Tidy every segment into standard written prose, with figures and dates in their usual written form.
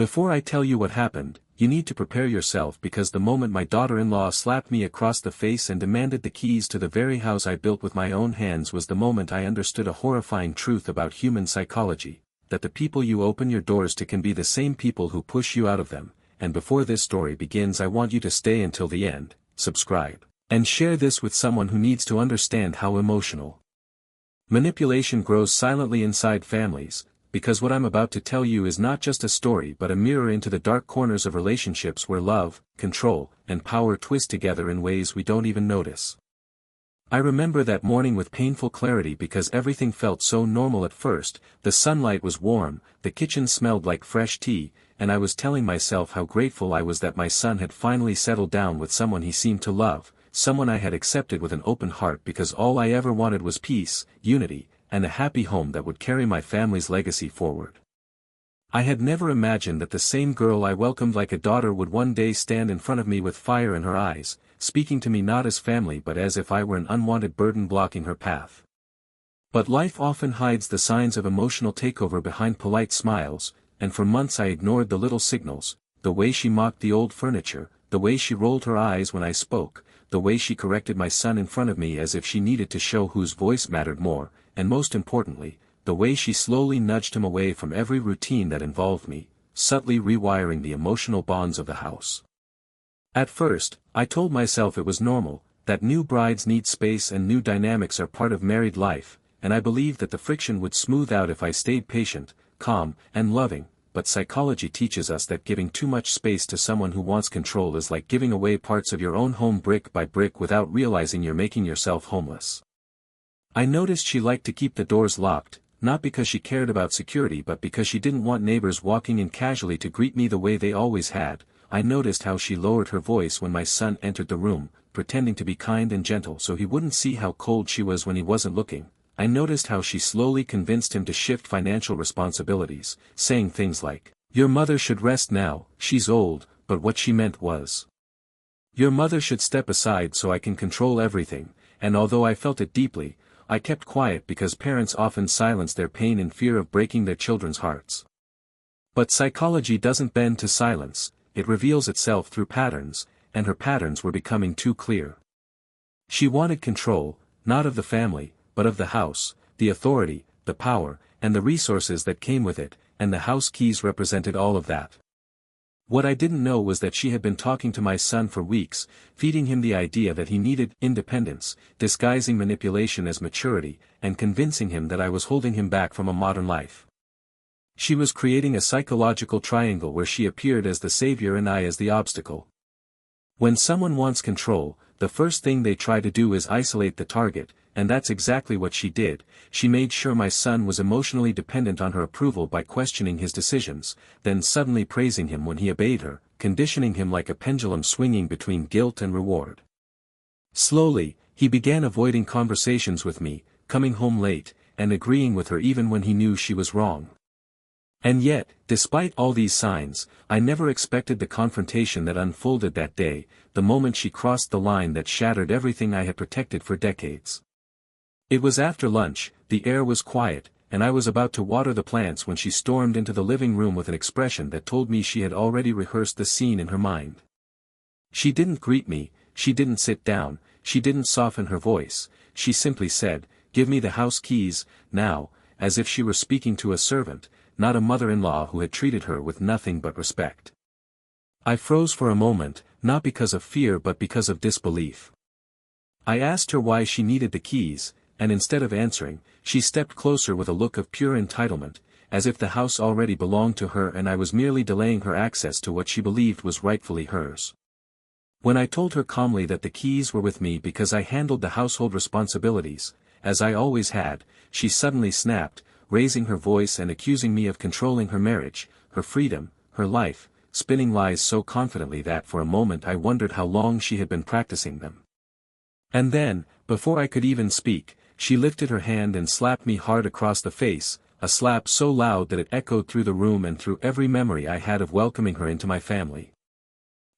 Before I tell you what happened, you need to prepare yourself because the moment my daughter-in-law slapped me across the face and demanded the keys to the very house I built with my own hands was the moment I understood a horrifying truth about human psychology, that the people you open your doors to can be the same people who push you out of them. And before this story begins, I want you to stay until the end, subscribe, and share this with someone who needs to understand how emotional manipulation grows silently inside families, because what I'm about to tell you is not just a story but a mirror into the dark corners of relationships where love, control, and power twist together in ways we don't even notice. I remember that morning with painful clarity because everything felt so normal at first. The sunlight was warm, the kitchen smelled like fresh tea, and I was telling myself how grateful I was that my son had finally settled down with someone he seemed to love, someone I had accepted with an open heart because all I ever wanted was peace, unity, and a happy home that would carry my family's legacy forward. I had never imagined that the same girl I welcomed like a daughter would one day stand in front of me with fire in her eyes, speaking to me not as family but as if I were an unwanted burden blocking her path. But life often hides the signs of emotional takeover behind polite smiles, and for months I ignored the little signals, the way she mocked the old furniture, the way she rolled her eyes when I spoke, the way she corrected my son in front of me as if she needed to show whose voice mattered more, and most importantly, the way she slowly nudged him away from every routine that involved me, subtly rewiring the emotional bonds of the house. At first, I told myself it was normal, that new brides need space and new dynamics are part of married life, and I believed that the friction would smooth out if I stayed patient, calm, and loving. But psychology teaches us that giving too much space to someone who wants control is like giving away parts of your own home brick by brick without realizing you're making yourself homeless. I noticed she liked to keep the doors locked, not because she cared about security but because she didn't want neighbors walking in casually to greet me the way they always had. I noticed how she lowered her voice when my son entered the room, pretending to be kind and gentle so he wouldn't see how cold she was when he wasn't looking. I noticed how she slowly convinced him to shift financial responsibilities, saying things like, "Your mother should rest now, she's old," but what she meant was, "Your mother should step aside so I can control everything," and although I felt it deeply, I kept quiet because parents often silence their pain in fear of breaking their children's hearts. But psychology doesn't bend to silence, it reveals itself through patterns, and her patterns were becoming too clear. She wanted control, not of the family, but of the house, the authority, the power, and the resources that came with it, and the house keys represented all of that. What I didn't know was that she had been talking to my son for weeks, feeding him the idea that he needed independence, disguising manipulation as maturity, and convincing him that I was holding him back from a modern life. She was creating a psychological triangle where she appeared as the savior and I as the obstacle. When someone wants control, the first thing they try to do is isolate the target, and that's exactly what she did. She made sure my son was emotionally dependent on her approval by questioning his decisions, then suddenly praising him when he obeyed her, conditioning him like a pendulum swinging between guilt and reward. Slowly, he began avoiding conversations with me, coming home late, and agreeing with her even when he knew she was wrong. And yet, despite all these signs, I never expected the confrontation that unfolded that day, the moment she crossed the line that shattered everything I had protected for decades. It was after lunch, the air was quiet, and I was about to water the plants when she stormed into the living room with an expression that told me she had already rehearsed the scene in her mind. She didn't greet me, she didn't sit down, she didn't soften her voice, she simply said, "Give me the house keys, now," as if she were speaking to a servant, not a mother-in-law who had treated her with nothing but respect. I froze for a moment, not because of fear but because of disbelief. I asked her why she needed the keys, and instead of answering, she stepped closer with a look of pure entitlement, as if the house already belonged to her and I was merely delaying her access to what she believed was rightfully hers. When I told her calmly that the keys were with me because I handled the household responsibilities, as I always had, she suddenly snapped, raising her voice and accusing me of controlling her marriage, her freedom, her life, spinning lies so confidently that for a moment I wondered how long she had been practicing them. And then, before I could even speak, she lifted her hand and slapped me hard across the face, a slap so loud that it echoed through the room and through every memory I had of welcoming her into my family.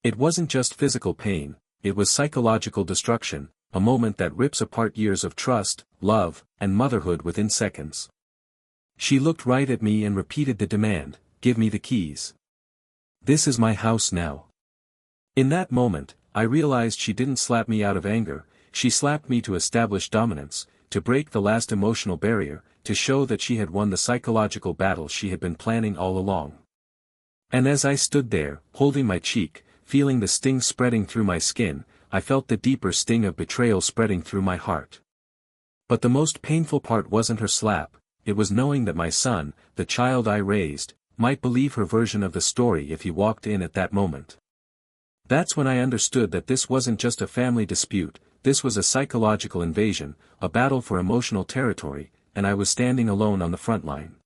It wasn't just physical pain, it was psychological destruction, a moment that rips apart years of trust, love, and motherhood within seconds. She looked right at me and repeated the demand, "Give me the keys." This is my house now. In that moment, I realized she didn't slap me out of anger, she slapped me to establish dominance, to break the last emotional barrier, to show that she had won the psychological battle she had been planning all along. And as I stood there, holding my cheek, feeling the sting spreading through my skin, I felt the deeper sting of betrayal spreading through my heart. But the most painful part wasn't her slap, it was knowing that my son, the child I raised, might believe her version of the story if he walked in at that moment. That's when I understood that this wasn't just a family dispute, this was a psychological invasion, a battle for emotional territory, and I was standing alone on the front line.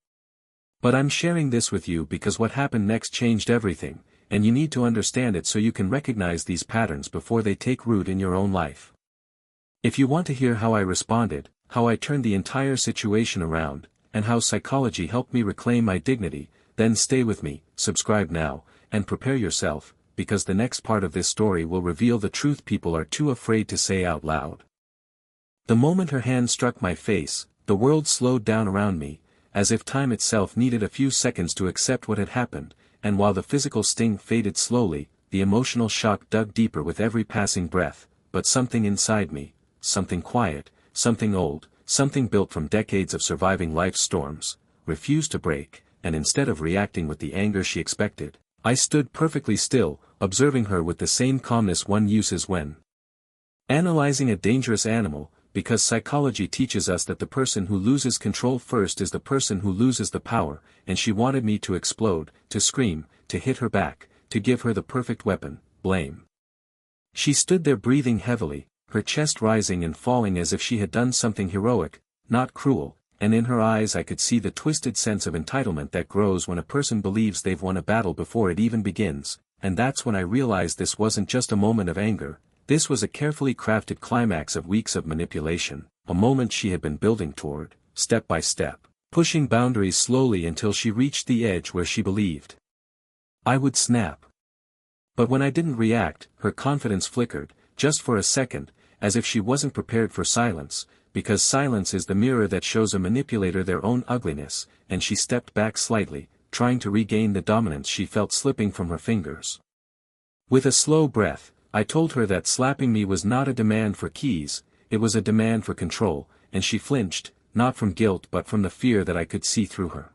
But I'm sharing this with you because what happened next changed everything, and you need to understand it so you can recognize these patterns before they take root in your own life. If you want to hear how I responded, how I turned the entire situation around, and how psychology helped me reclaim my dignity, then stay with me, subscribe now, and prepare yourself, because the next part of this story will reveal the truth people are too afraid to say out loud. The moment her hand struck my face, the world slowed down around me, as if time itself needed a few seconds to accept what had happened, and while the physical sting faded slowly, the emotional shock dug deeper with every passing breath, but something inside me, something quiet, something old, something built from decades of surviving life's storms, refused to break, and instead of reacting with the anger she expected, I stood perfectly still, observing her with the same calmness one uses when analyzing a dangerous animal, because psychology teaches us that the person who loses control first is the person who loses the power, and she wanted me to explode, to scream, to hit her back, to give her the perfect weapon, blame. She stood there breathing heavily, her chest rising and falling as if she had done something heroic, not cruel, and in her eyes I could see the twisted sense of entitlement that grows when a person believes they've won a battle before it even begins, and that's when I realized this wasn't just a moment of anger, this was a carefully crafted climax of weeks of manipulation, a moment she had been building toward, step by step, pushing boundaries slowly until she reached the edge where she believed I would snap. But when I didn't react, her confidence flickered, just for a second, as if she wasn't prepared for silence, because silence is the mirror that shows a manipulator their own ugliness, and she stepped back slightly, trying to regain the dominance she felt slipping from her fingers. With a slow breath, I told her that slapping me was not a demand for keys, it was a demand for control, and she flinched, not from guilt but from the fear that I could see through her.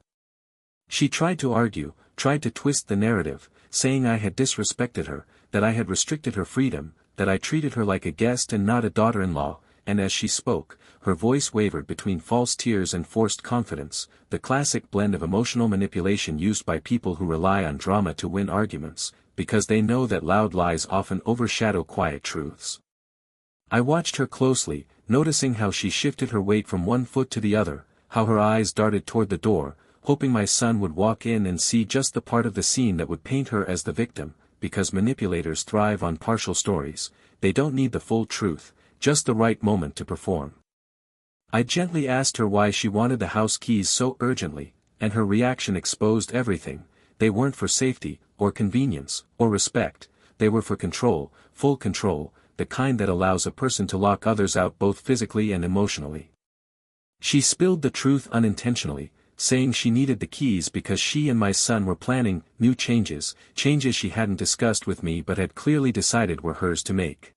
She tried to argue, tried to twist the narrative, saying I had disrespected her, that I had restricted her freedom, that I treated her like a guest and not a daughter-in-law, and as she spoke, her voice wavered between false tears and forced confidence, the classic blend of emotional manipulation used by people who rely on drama to win arguments, because they know that loud lies often overshadow quiet truths. I watched her closely, noticing how she shifted her weight from one foot to the other, how her eyes darted toward the door, hoping my son would walk in and see just the part of the scene that would paint her as the victim, because manipulators thrive on partial stories, they don't need the full truth, just the right moment to perform. I gently asked her why she wanted the house keys so urgently, and her reaction exposed everything. They weren't for safety, or convenience, or respect, they were for control, full control, the kind that allows a person to lock others out both physically and emotionally. She spilled the truth unintentionally, saying she needed the keys because she and my son were planning new changes, changes she hadn't discussed with me but had clearly decided were hers to make.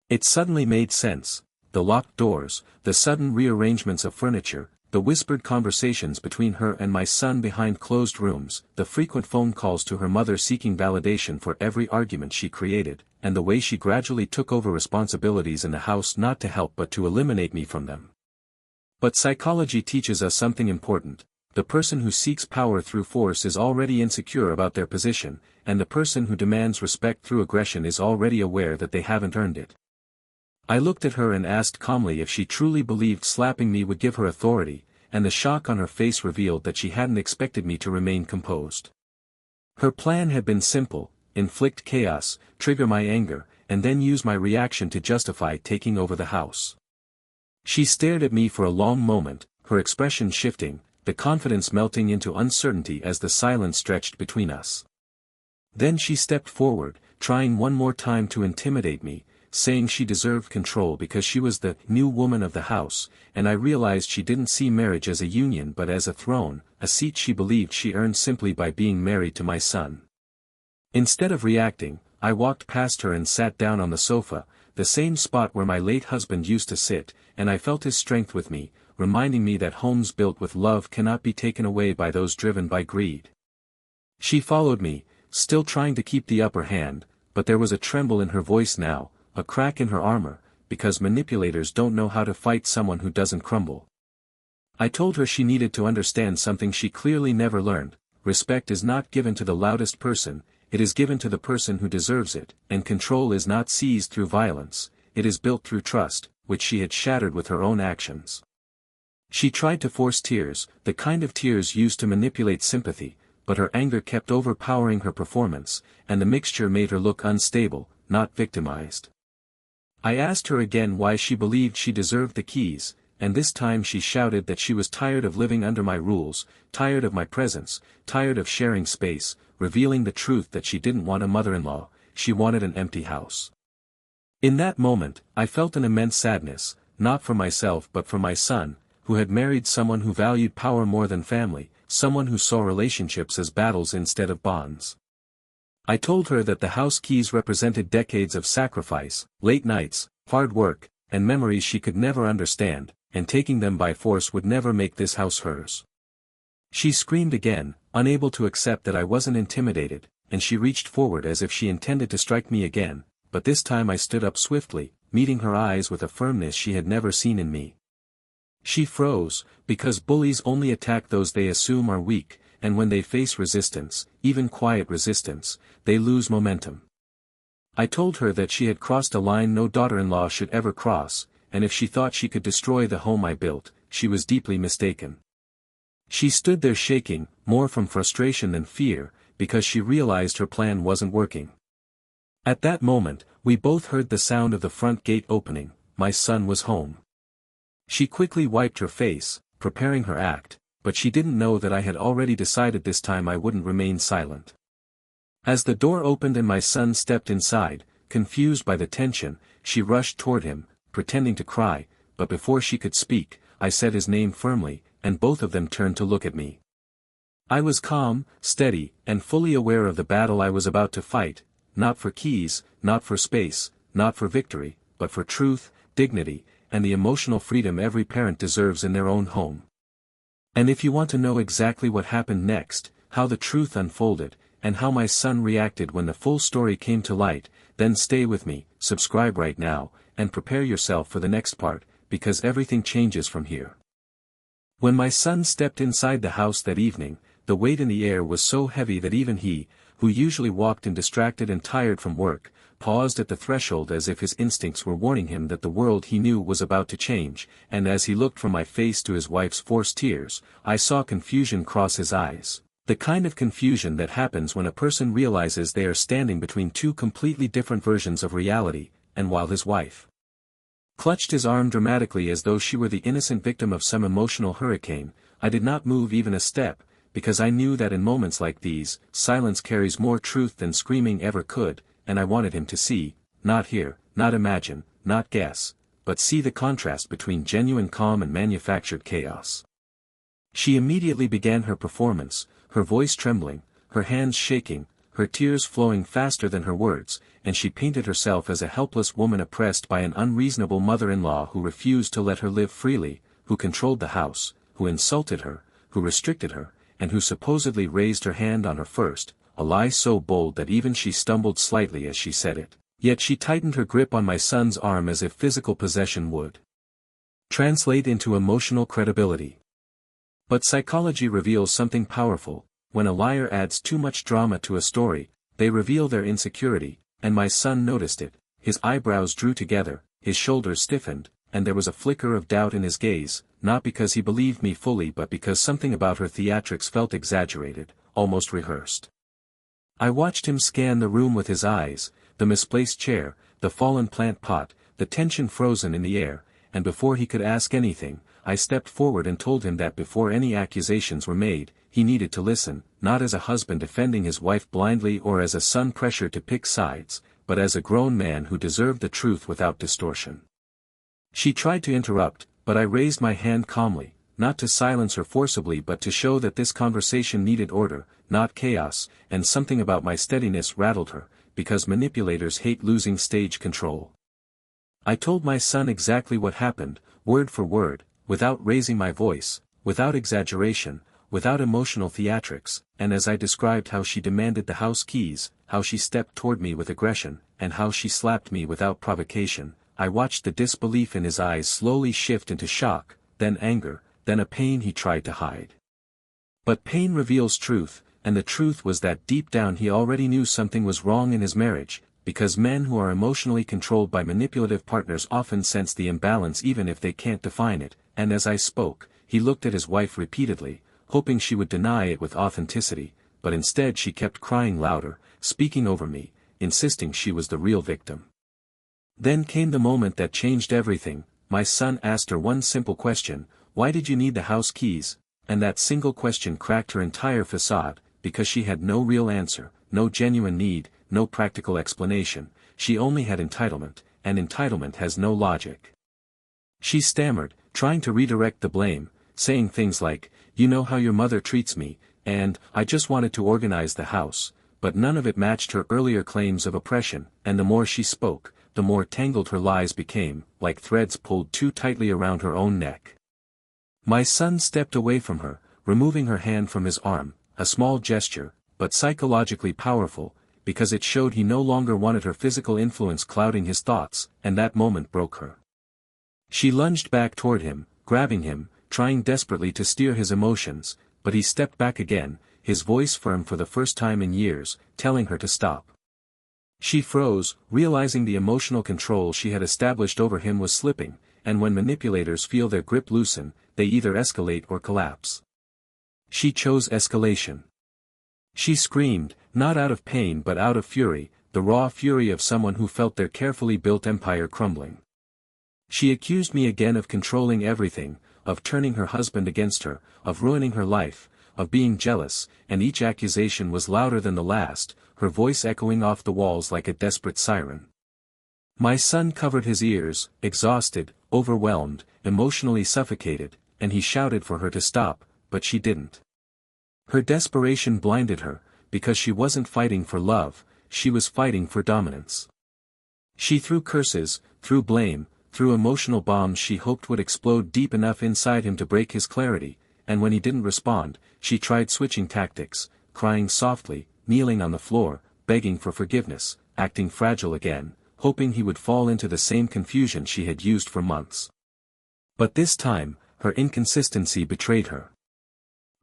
It suddenly made sense, the locked doors, the sudden rearrangements of furniture, the whispered conversations between her and my son behind closed rooms, the frequent phone calls to her mother seeking validation for every argument she created, and the way she gradually took over responsibilities in the house not to help but to eliminate me from them. But psychology teaches us something important. The person who seeks power through force is already insecure about their position, and the person who demands respect through aggression is already aware that they haven't earned it. I looked at her and asked calmly if she truly believed slapping me would give her authority, and the shock on her face revealed that she hadn't expected me to remain composed. Her plan had been simple: inflict chaos, trigger my anger, and then use my reaction to justify taking over the house. She stared at me for a long moment, her expression shifting, the confidence melting into uncertainty as the silence stretched between us. Then she stepped forward, trying one more time to intimidate me, saying she deserved control because she was the new woman of the house, and I realized she didn't see marriage as a union but as a throne, a seat she believed she earned simply by being married to my son. Instead of reacting, I walked past her and sat down on the sofa, the same spot where my late husband used to sit, and I felt his strength with me, reminding me that homes built with love cannot be taken away by those driven by greed. She followed me, still trying to keep the upper hand, but there was a tremble in her voice now, a crack in her armor, because manipulators don't know how to fight someone who doesn't crumble. I told her she needed to understand something she clearly never learned: respect is not given to the loudest person, it is given to the person who deserves it, and control is not seized through violence, it is built through trust, which she had shattered with her own actions. She tried to force tears, the kind of tears used to manipulate sympathy, but her anger kept overpowering her performance, and the mixture made her look unstable, not victimized. I asked her again why she believed she deserved the keys, and this time she shouted that she was tired of living under my rules, tired of my presence, tired of sharing space, revealing the truth that she didn't want a mother-in-law, she wanted an empty house. In that moment, I felt an immense sadness, not for myself but for my son, who had married someone who valued power more than family, someone who saw relationships as battles instead of bonds. I told her that the house keys represented decades of sacrifice, late nights, hard work, and memories she could never understand, and taking them by force would never make this house hers. She screamed again, unable to accept that I wasn't intimidated, and she reached forward as if she intended to strike me again, but this time I stood up swiftly, meeting her eyes with a firmness she had never seen in me. She froze, because bullies only attack those they assume are weak, and when they face resistance, even quiet resistance, they lose momentum. I told her that she had crossed a line no daughter-in-law should ever cross, and if she thought she could destroy the home I built, she was deeply mistaken. She stood there shaking, more from frustration than fear, because she realized her plan wasn't working. At that moment, we both heard the sound of the front gate opening. My son was home. She quickly wiped her face, preparing her act, but she didn't know that I had already decided this time I wouldn't remain silent. As the door opened and my son stepped inside, confused by the tension, she rushed toward him, pretending to cry, but before she could speak, I said his name firmly, and both of them turned to look at me. I was calm, steady, and fully aware of the battle I was about to fight, not for keys, not for space, not for victory, but for truth, dignity, and the emotional freedom every parent deserves in their own home. And if you want to know exactly what happened next, how the truth unfolded, and how my son reacted when the full story came to light, then stay with me, subscribe right now, and prepare yourself for the next part, because everything changes from here. When my son stepped inside the house that evening, the weight in the air was so heavy that even he, who usually walked in distracted and tired from work, paused at the threshold as if his instincts were warning him that the world he knew was about to change, and as he looked from my face to his wife's forced tears, I saw confusion cross his eyes. The kind of confusion that happens when a person realizes they are standing between two completely different versions of reality, and while his wife clutched his arm dramatically as though she were the innocent victim of some emotional hurricane, I did not move even a step, because I knew that in moments like these, silence carries more truth than screaming ever could, and I wanted him to see, not hear, not imagine, not guess, but see the contrast between genuine calm and manufactured chaos. She immediately began her performance, her voice trembling, her hands shaking, her tears flowing faster than her words, and she painted herself as a helpless woman oppressed by an unreasonable mother-in-law who refused to let her live freely, who controlled the house, who insulted her, who restricted her, and who supposedly raised her hand on her first, a lie so bold that even she stumbled slightly as she said it. Yet she tightened her grip on my son's arm as if physical possession would translate into emotional credibility. But psychology reveals something powerful. When a liar adds too much drama to a story, they reveal their insecurity, and my son noticed it. His eyebrows drew together, his shoulders stiffened, and there was a flicker of doubt in his gaze, not because he believed me fully but because something about her theatrics felt exaggerated, almost rehearsed. I watched him scan the room with his eyes, the misplaced chair, the fallen plant pot, the tension frozen in the air, and before he could ask anything, I stepped forward and told him that before any accusations were made, he needed to listen, not as a husband defending his wife blindly or as a son pressured to pick sides, but as a grown man who deserved the truth without distortion. She tried to interrupt, but I raised my hand calmly. not to silence her forcibly but to show that this conversation needed order, not chaos, and something about my steadiness rattled her, because manipulators hate losing stage control. I told my son exactly what happened, word for word, without raising my voice, without exaggeration, without emotional theatrics, and as I described how she demanded the house keys, how she stepped toward me with aggression, and how she slapped me without provocation, I watched the disbelief in his eyes slowly shift into shock, then anger, then a pain he tried to hide. But pain reveals truth, and the truth was that deep down he already knew something was wrong in his marriage, because men who are emotionally controlled by manipulative partners often sense the imbalance even if they can't define it, and as I spoke, he looked at his wife repeatedly, hoping she would deny it with authenticity, but instead she kept crying louder, speaking over me, insisting she was the real victim. Then came the moment that changed everything. My son asked her one simple question, "Why did you need the house keys?" And that single question cracked her entire facade, because she had no real answer, no genuine need, no practical explanation, she only had entitlement, and entitlement has no logic. She stammered, trying to redirect the blame, saying things like, "You know how your mother treats me," and "I just wanted to organize the house," but none of it matched her earlier claims of oppression, and the more she spoke, the more tangled her lies became, like threads pulled too tightly around her own neck. My son stepped away from her, removing her hand from his arm, a small gesture, but psychologically powerful, because it showed he no longer wanted her physical influence clouding his thoughts, and that moment broke her. She lunged back toward him, grabbing him, trying desperately to steer his emotions, but he stepped back again, his voice firm for the first time in years, telling her to stop. She froze, realizing the emotional control she had established over him was slipping, and when manipulators feel their grip loosen, they either escalate or collapse. She chose escalation. She screamed, not out of pain but out of fury, the raw fury of someone who felt their carefully built empire crumbling. She accused me again of controlling everything, of turning her husband against her, of ruining her life, of being jealous, and each accusation was louder than the last, her voice echoing off the walls like a desperate siren. My son covered his ears, exhausted, overwhelmed, emotionally suffocated, and he shouted for her to stop, but she didn't. Her desperation blinded her, because she wasn't fighting for love, she was fighting for dominance. She threw curses, threw blame, threw emotional bombs she hoped would explode deep enough inside him to break his clarity, and when he didn't respond, she tried switching tactics, crying softly, kneeling on the floor, begging for forgiveness, acting fragile again, hoping he would fall into the same confusion she had used for months. But this time, her inconsistency betrayed her.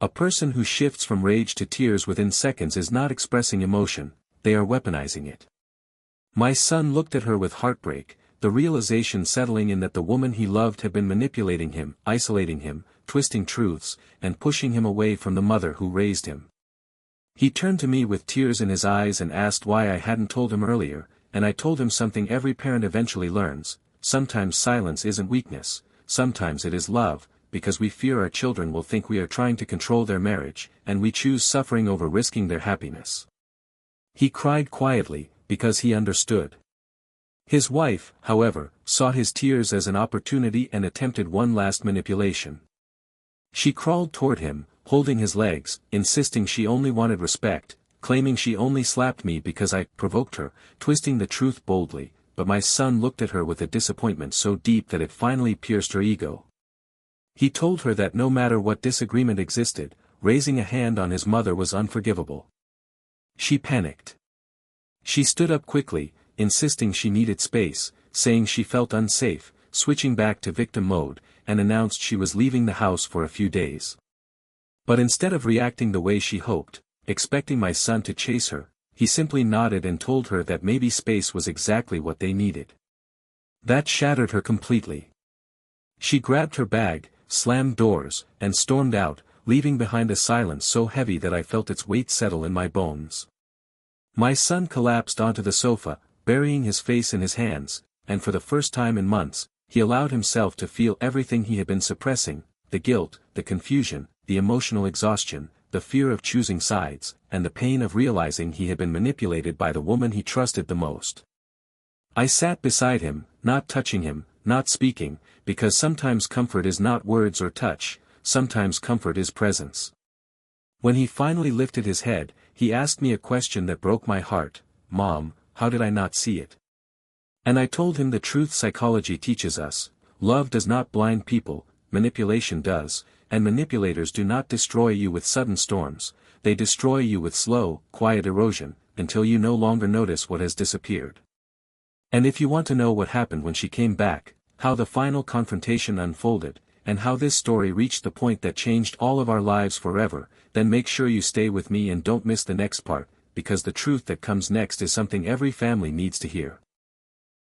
A person who shifts from rage to tears within seconds is not expressing emotion, they are weaponizing it. My son looked at her with heartbreak, the realization settling in that the woman he loved had been manipulating him, isolating him, twisting truths, and pushing him away from the mother who raised him. He turned to me with tears in his eyes and asked why I hadn't told him earlier, and I told him something every parent eventually learns: sometimes silence isn't weakness, sometimes it is love, because we fear our children will think we are trying to control their marriage, and we choose suffering over risking their happiness. He cried quietly, because he understood. His wife, however, saw his tears as an opportunity and attempted one last manipulation. She crawled toward him, holding his legs, insisting she only wanted respect, claiming she only slapped me because I provoked her, twisting the truth boldly, but my son looked at her with a disappointment so deep that it finally pierced her ego. He told her that no matter what disagreement existed, raising a hand on his mother was unforgivable. She panicked. She stood up quickly, insisting she needed space, saying she felt unsafe, switching back to victim mode, and announced she was leaving the house for a few days. But instead of reacting the way she hoped, expecting my son to chase her, he simply nodded and told her that maybe space was exactly what they needed. That shattered her completely. She grabbed her bag, slammed doors, and stormed out, leaving behind a silence so heavy that I felt its weight settle in my bones. My son collapsed onto the sofa, burying his face in his hands, and for the first time in months, he allowed himself to feel everything he had been suppressing: the guilt, the confusion, the emotional exhaustion, the fear of choosing sides, and the pain of realizing he had been manipulated by the woman he trusted the most. I sat beside him, not touching him, not speaking, because sometimes comfort is not words or touch, sometimes comfort is presence. When he finally lifted his head, he asked me a question that broke my heart: "Mom, how did I not see it?" And I told him the truth psychology teaches us: love does not blind people, manipulation does, and manipulators do not destroy you with sudden storms, they destroy you with slow, quiet erosion, until you no longer notice what has disappeared. And if you want to know what happened when she came back, how the final confrontation unfolded, and how this story reached the point that changed all of our lives forever, then make sure you stay with me and don't miss the next part, because the truth that comes next is something every family needs to hear.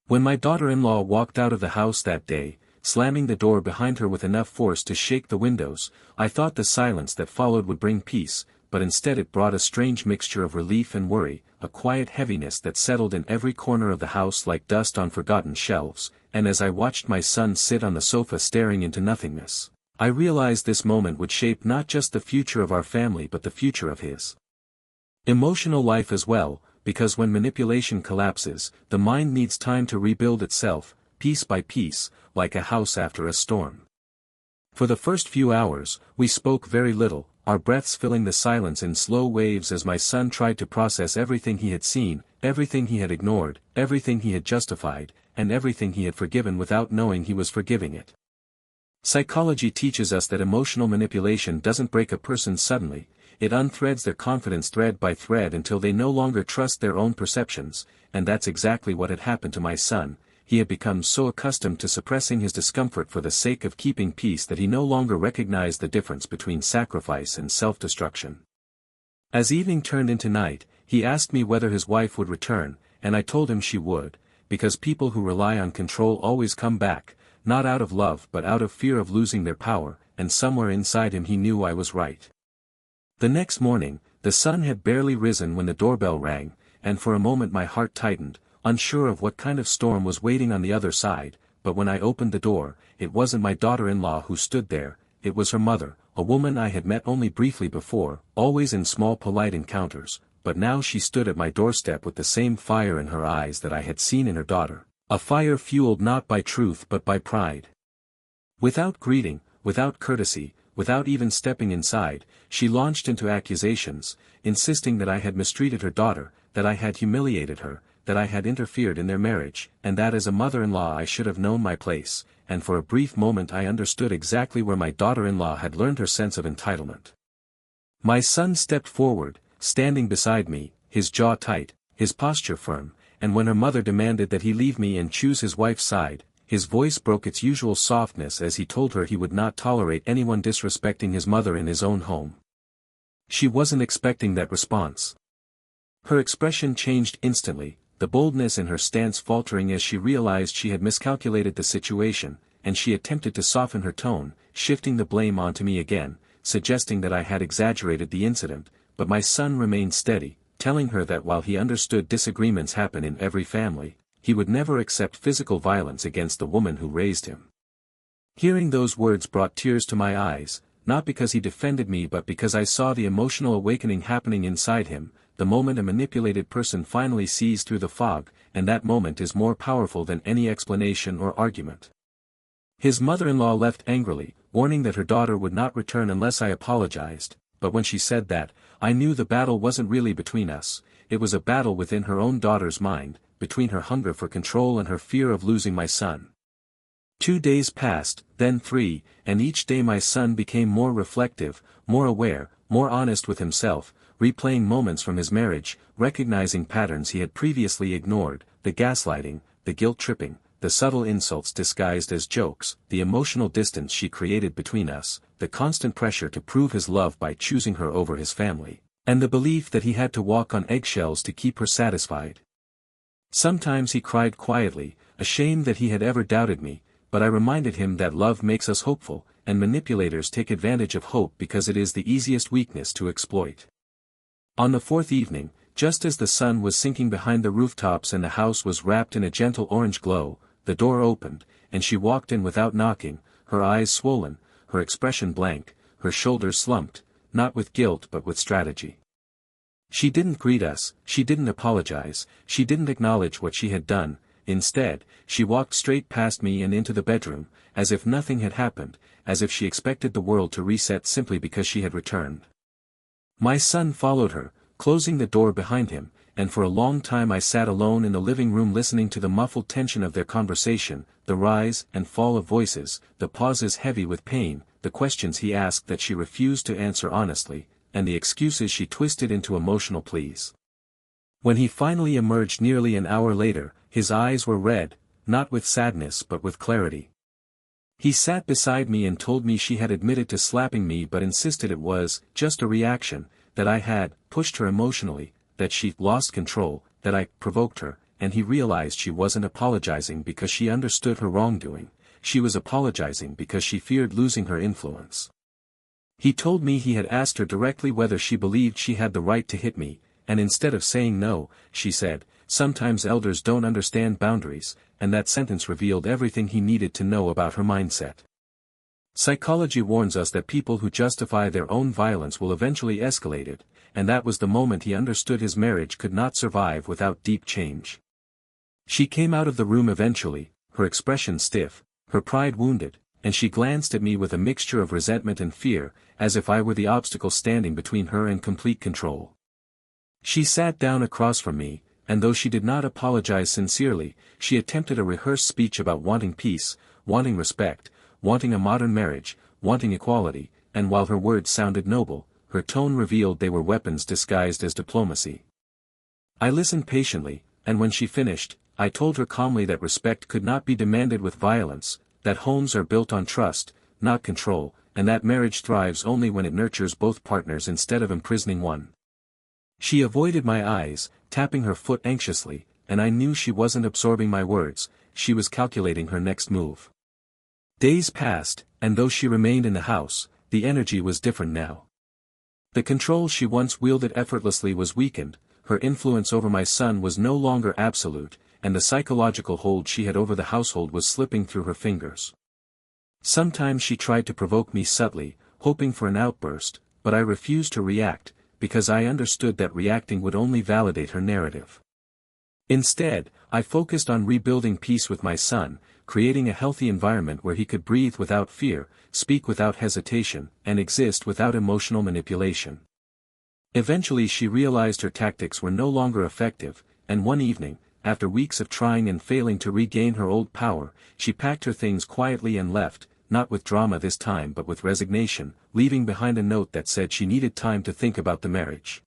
When my daughter-in-law walked out of the house that day, slamming the door behind her with enough force to shake the windows, I thought the silence that followed would bring peace, but instead it brought a strange mixture of relief and worry, a quiet heaviness that settled in every corner of the house like dust on forgotten shelves, and as I watched my son sit on the sofa staring into nothingness, I realized this moment would shape not just the future of our family but the future of his emotional life as well, because when manipulation collapses, the mind needs time to rebuild itself, piece by piece, like a house after a storm. For the first few hours, we spoke very little, our breaths filling the silence in slow waves as my son tried to process everything he had seen, everything he had ignored, everything he had justified, and everything he had forgiven without knowing he was forgiving it. Psychology teaches us that emotional manipulation doesn't break a person suddenly, it unthreads their confidence thread by thread until they no longer trust their own perceptions, and that's exactly what had happened to my son. He had become so accustomed to suppressing his discomfort for the sake of keeping peace that he no longer recognized the difference between sacrifice and self-destruction. As evening turned into night, he asked me whether his wife would return, and I told him she would, because people who rely on control always come back, not out of love but out of fear of losing their power, and somewhere inside him he knew I was right. The next morning, the sun had barely risen when the doorbell rang, and for a moment my heart tightened, unsure of what kind of storm was waiting on the other side, but when I opened the door, it wasn't my daughter-in-law who stood there, it was her mother, a woman I had met only briefly before, always in small polite encounters, but now she stood at my doorstep with the same fire in her eyes that I had seen in her daughter, a fire fueled not by truth but by pride. Without greeting, without courtesy, without even stepping inside, she launched into accusations, insisting that I had mistreated her daughter, that I had humiliated her, that I had interfered in their marriage, and that as a mother-in-law I should have known my place, and for a brief moment I understood exactly where my daughter-in-law had learned her sense of entitlement. My son stepped forward, standing beside me, his jaw tight, his posture firm, and when her mother demanded that he leave me and choose his wife's side, his voice broke its usual softness as he told her he would not tolerate anyone disrespecting his mother in his own home. She wasn't expecting that response. Her expression changed instantly, the boldness in her stance faltering as she realized she had miscalculated the situation, and she attempted to soften her tone, shifting the blame onto me again, suggesting that I had exaggerated the incident, but my son remained steady, telling her that while he understood disagreements happen in every family, he would never accept physical violence against the woman who raised him. Hearing those words brought tears to my eyes, not because he defended me but because I saw the emotional awakening happening inside him, the moment a manipulated person finally sees through the fog, and that moment is more powerful than any explanation or argument. His mother-in-law left angrily, warning that her daughter would not return unless I apologized, but when she said that, I knew the battle wasn't really between us, it was a battle within her own daughter's mind, between her hunger for control and her fear of losing my son. 2 days passed, then 3, and each day my son became more reflective, more aware, more honest with himself, replaying moments from his marriage, recognizing patterns he had previously ignored, the gaslighting, the guilt-tripping, the subtle insults disguised as jokes, the emotional distance she created between us, the constant pressure to prove his love by choosing her over his family, and the belief that he had to walk on eggshells to keep her satisfied. Sometimes he cried quietly, ashamed that he had ever doubted me, but I reminded him that love makes us hopeful, and manipulators take advantage of hope because it is the easiest weakness to exploit. On the 4th evening, just as the sun was sinking behind the rooftops and the house was wrapped in a gentle orange glow, the door opened, and she walked in without knocking, her eyes swollen, her expression blank, her shoulders slumped, not with guilt but with strategy. She didn't greet us, she didn't apologize, she didn't acknowledge what she had done. Instead, she walked straight past me and into the bedroom, as if nothing had happened, as if she expected the world to reset simply because she had returned. My son followed her, closing the door behind him, and for a long time I sat alone in the living room listening to the muffled tension of their conversation, the rise and fall of voices, the pauses heavy with pain, the questions he asked that she refused to answer honestly, and the excuses she twisted into emotional pleas. When he finally emerged nearly an hour later, his eyes were red, not with sadness but with clarity. He sat beside me and told me she had admitted to slapping me but insisted it was just a reaction, that I had pushed her emotionally, that she lost control, that I provoked her, and he realized she wasn't apologizing because she understood her wrongdoing, she was apologizing because she feared losing her influence. He told me he had asked her directly whether she believed she had the right to hit me, and instead of saying no, she said, "Sometimes elders don't understand boundaries," and that sentence revealed everything he needed to know about her mindset. Psychology warns us that people who justify their own violence will eventually escalate it, and that was the moment he understood his marriage could not survive without deep change. She came out of the room eventually, her expression stiff, her pride wounded, and she glanced at me with a mixture of resentment and fear, as if I were the obstacle standing between her and complete control. She sat down across from me, and though she did not apologize sincerely, she attempted a rehearsed speech about wanting peace, wanting respect, wanting a modern marriage, wanting equality, and while her words sounded noble, her tone revealed they were weapons disguised as diplomacy. I listened patiently, and when she finished, I told her calmly that respect could not be demanded with violence, that homes are built on trust, not control, and that marriage thrives only when it nurtures both partners instead of imprisoning one. She avoided my eyes, tapping her foot anxiously, and I knew she wasn't absorbing my words, she was calculating her next move. Days passed, and though she remained in the house, the energy was different now. The control she once wielded effortlessly was weakened, her influence over my son was no longer absolute, and the psychological hold she had over the household was slipping through her fingers. Sometimes she tried to provoke me subtly, hoping for an outburst, but I refused to react, because I understood that reacting would only validate her narrative. Instead, I focused on rebuilding peace with my son, creating a healthy environment where he could breathe without fear, speak without hesitation, and exist without emotional manipulation. Eventually she realized her tactics were no longer effective, and one evening, after weeks of trying and failing to regain her old power, she packed her things quietly and left, not with drama this time but with resignation, leaving behind a note that said she needed time to think about the marriage.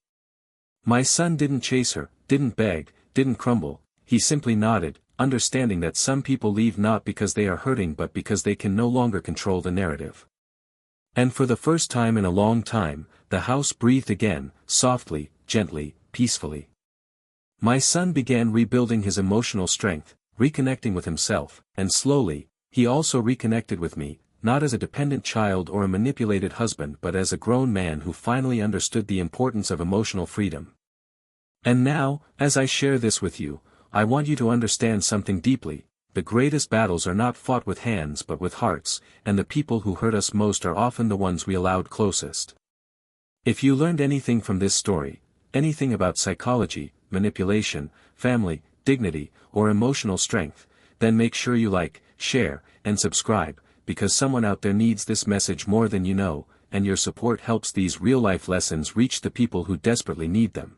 My son didn't chase her, didn't beg, didn't crumble, he simply nodded, understanding that some people leave not because they are hurting but because they can no longer control the narrative. And for the first time in a long time, the house breathed again, softly, gently, peacefully. My son began rebuilding his emotional strength, reconnecting with himself, and slowly, he also reconnected with me, not as a dependent child or a manipulated husband but as a grown man who finally understood the importance of emotional freedom. And now, as I share this with you, I want you to understand something deeply: the greatest battles are not fought with hands but with hearts, and the people who hurt us most are often the ones we allowed closest. If you learned anything from this story, anything about psychology, manipulation, family, dignity, or emotional strength, then make sure you like, share, and subscribe, because someone out there needs this message more than you know, and your support helps these real-life lessons reach the people who desperately need them.